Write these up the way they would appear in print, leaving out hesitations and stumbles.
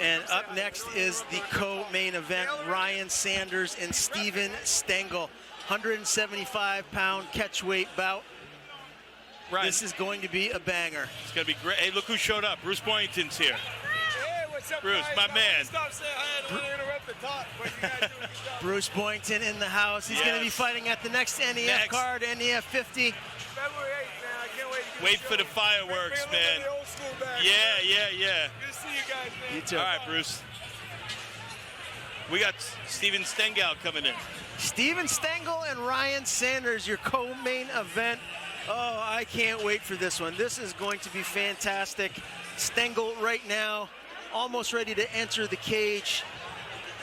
And up next is the co-main event, Ryan Sanders and Steven Stengel. 175-pound catchweight bout. Right. This is going to be a banger. It's going to be great. Hey, look who showed up. Bruce Boynton's here. Hey, what's up, Bruce, guys? my man. Stop saying hi. I don't want to interrupt the talk, but you guys do a good job. Bruce Boynton in the house. He's going to be fighting at the next NEF card, NEF 50. February 8th, man. I can't wait to get Wait for the fireworks, man. The old school back, Yeah. Good to see you guys, man. You too. All right, Bruce. We got Steven Stengel coming in. Steven Stengel and Ryan Sanders, your co-main event. Oh, I can't wait for this one. This is going to be fantastic. Stengel right now almost ready to enter the cage.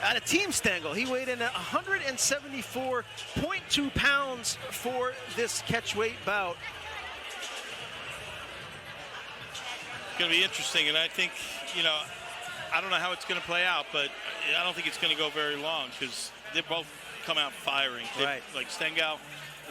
Out of Team Stengel, he weighed in at 174.2 pounds for this catchweight bout. It's going to be interesting, and I think, you know, I don't know how it's going to play out, but I don't think it's going to go very long because they both come out firing. Right. Like Stengel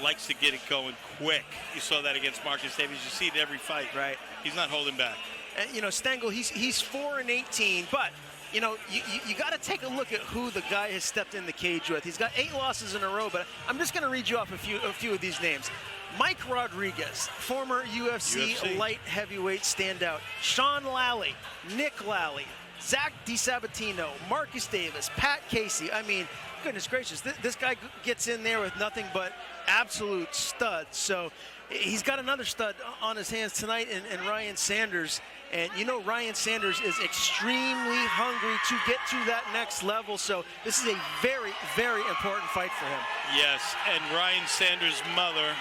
likes to get it going quick. You saw that against Marcus Davies. You see it every fight. Right. He's not holding back. And, you know, Stengel, he's 4-18, but, you know, you got to take a look at who the guy has stepped in the cage with. He's got 8 losses in a row, but I'm just going to read you off a few of these names. Mike Rodriguez, former UFC light heavyweight standout. Sean Lally, Nick Lally, Zach DiSabatino, Marcus Davis, Pat Casey. I mean, goodness gracious, this guy gets in there with nothing but absolute studs. So he's got another stud on his hands tonight in Ryan Sanders. And you know Ryan Sanders is extremely hungry to get to that next level. So this is a very, very important fight for him. Yes, and Ryan Sanders' mother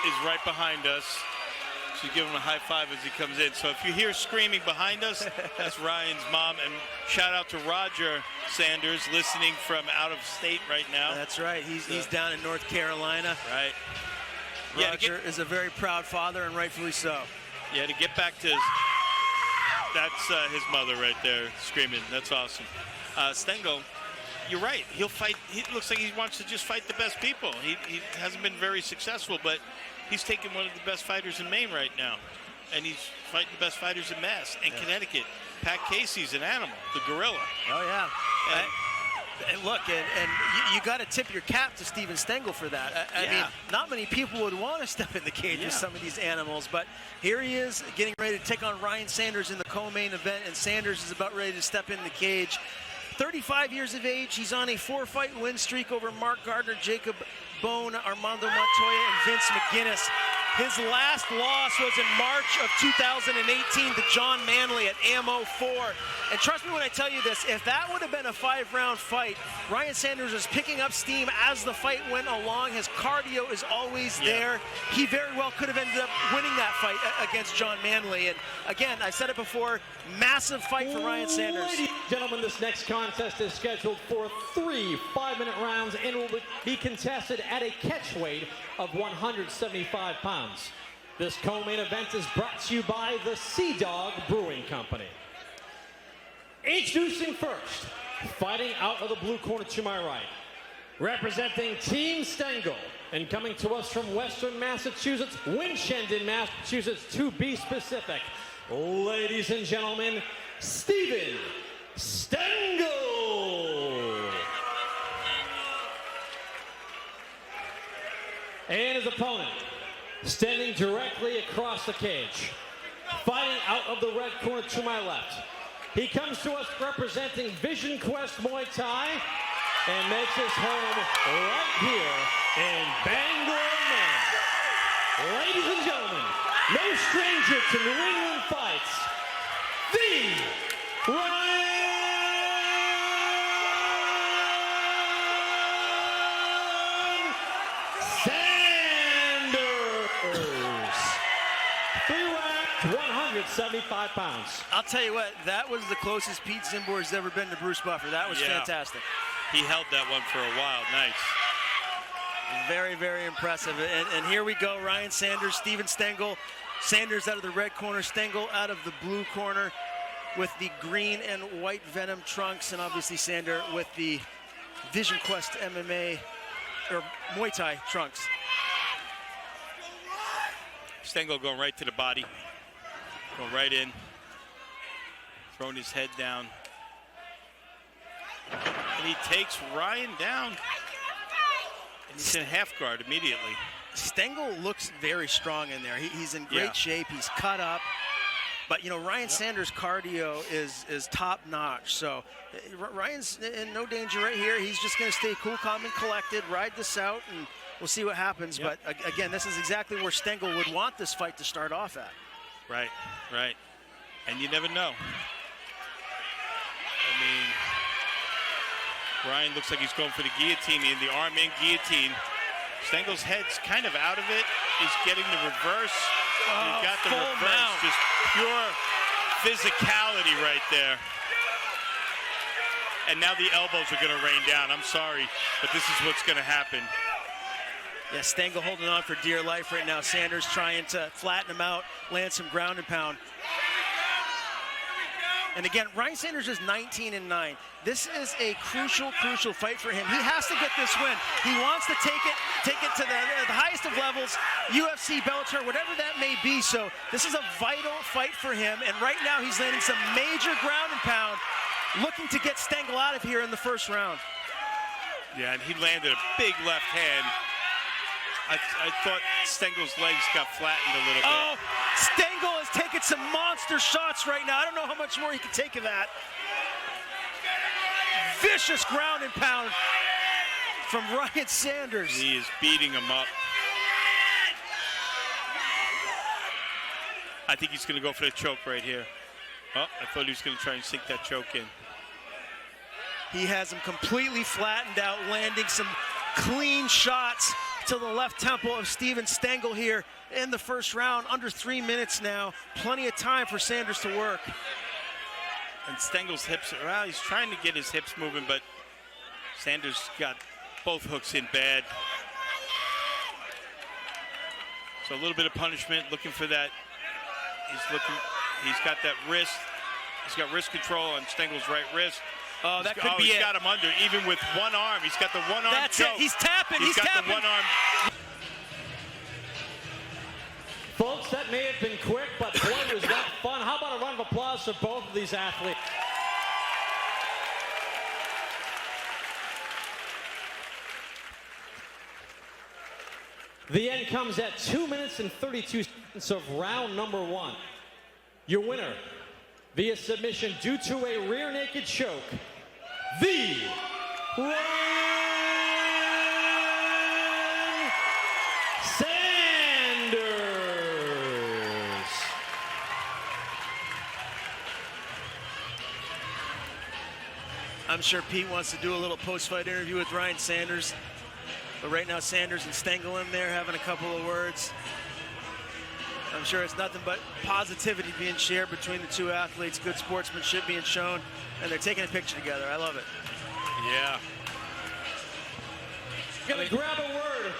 is right behind us. She's giving him a high five as he comes in. So if you hear screaming behind us, that's Ryan's mom. And shout out to Roger Sanders, listening from out of state right now. That's right. He's down in North Carolina. Right. Roger is a very proud father, and rightfully so. Yeah, to get back to that's his mother right there screaming. That's awesome. Stengel, you're right. He'll fight. He looks like he wants to just fight the best people. He hasn't been very successful, but he's taking one of the best fighters in Maine right now, and he's fighting the best fighters in Mass and Connecticut. Pat Casey's an animal, the gorilla. Oh yeah. And look, and you got to tip your cap to Steven Stengel for that. I mean, not many people would want to step in the cage with some of these animals, but here he is getting ready to take on Ryan Sanders in the co-main event, and Sanders is about ready to step in the cage. 35 years of age, he's on a 4-fight win streak over Mark Gardner, Jacob Bone, Armando Montoya, and Vince McGuinness. His last loss was in March of 2018 to John Manley at AMO 4. And trust me when I tell you this, if that would have been a 5-round fight, Ryan Sanders was picking up steam as the fight went along. His cardio is always there. He very well could have ended up winning that fight against John Manley. And again, I said it before, massive fight for Ryan Sanders. Ladies and gentlemen, this next contest is scheduled for 3 5-minute rounds and will be contested at a catch weight of 175 pounds. This co-main event is brought to you by the Sea Dog Brewing Company. Introducing first, fighting out of the blue corner to my right, representing Team Stengel, and coming to us from Western Massachusetts, Winchendon, Massachusetts, to be specific, ladies and gentlemen, Steven Stengel. And his opponent, standing directly across the cage, fighting out of the red corner to my left. He comes to us representing Vision Quest Muay Thai and makes his home right here in Bangor, Maine. Ladies and gentlemen, no stranger to New England fights, the Ryan Sanders. 175 pounds. I'll tell you what, that was the closest Pete Zimborg has ever been to Bruce Buffer. That was fantastic. He held that one for a while. Nice. Very, very impressive. And here we go, Ryan Sanders, Steven Stengel. Sanders out of the red corner, Stengel out of the blue corner with the green and white Venom trunks, and obviously Sander with the Vision Quest MMA or Muay Thai trunks. Stengel going right to the body, going right in. throwing his head down. And he takes Ryan down. And he's in half guard immediately. Stengel looks very strong in there. He's in great shape. He's cut up. But, you know, Ryan Sanders' cardio is top-notch. So Ryan's in no danger right here. He's just going to stay cool, calm, and collected, ride this out, and we'll see what happens. But, again, this is exactly where Stengel would want this fight to start off at. Right, right. And you never know. I mean, Ryan looks like he's going for the guillotine, the arm-in guillotine. Stengel's head's kind of out of it. He's getting the reverse. Oh, he got the reverse. mount. Just pure physicality right there. And now the elbows are going to rain down. I'm sorry, but this is what's going to happen. Yeah, Stengel holding on for dear life right now. Sanders trying to flatten him out, land some ground and pound. And again, Ryan Sanders is 19-9. This is a crucial fight for him. He has to get this win. He wants to take it to the highest of levels, UFC, Bellator, whatever that may be. So this is a vital fight for him. And right now he's landing some major ground and pound, looking to get Stengel out of here in the first round. Yeah, and he landed a big left hand. I thought Stengel's legs got flattened a little bit. Oh, Stengel is taking some monster shots right now. I don't know how much more he can take of that. Vicious ground and pound from Ryan Sanders. He is beating him up. I think he's going to go for the choke right here. Oh, I thought he was going to try and sink that choke in. He has him completely flattened out, landing some clean shots to the left temple of Steven Stengel here in the first round. Under 3 minutes now. Plenty of time for Sanders to work. And Stengel's hips, well, he's trying to get his hips moving, but Sanders got both hooks in bad. So a little bit of punishment, looking for that. He's got that wrist. He's got wrist control on Stengel's right wrist. Oh, that could be he's it. got him under, even with one arm. He's got the one arm That's choke. it. He's tapping. He's got tapping. the one arm. Folks, that may have been quick, but boy, was that fun. How about a round of applause for both of these athletes? The end comes at 2 minutes and 32 seconds of round number one. Your winner, via submission due to a rear naked choke, the Ryan Sanders. I'm sure Pete wants to do a little post-fight interview with Ryan Sanders. But right now, Sanders and Stengel in there having a couple of words. I'm sure it's nothing but positivity being shared between the two athletes, good sportsmanship being shown, and they're taking a picture together. I love it. Yeah. Gonna grab a word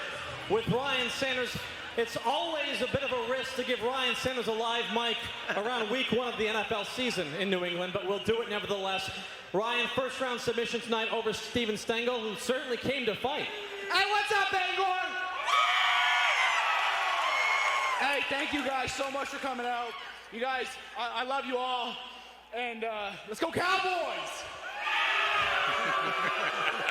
with Ryan Sanders. It's always a bit of a risk to give Ryan Sanders a live mic around week one of the NFL season in New England, but we'll do it nevertheless. Ryan, first round submission tonight over Steven Stengel, who certainly came to fight. Hey, what's up, Bangor? Hey, thank you guys so much for coming out. You guys, I love you all. And let's go Cowboys!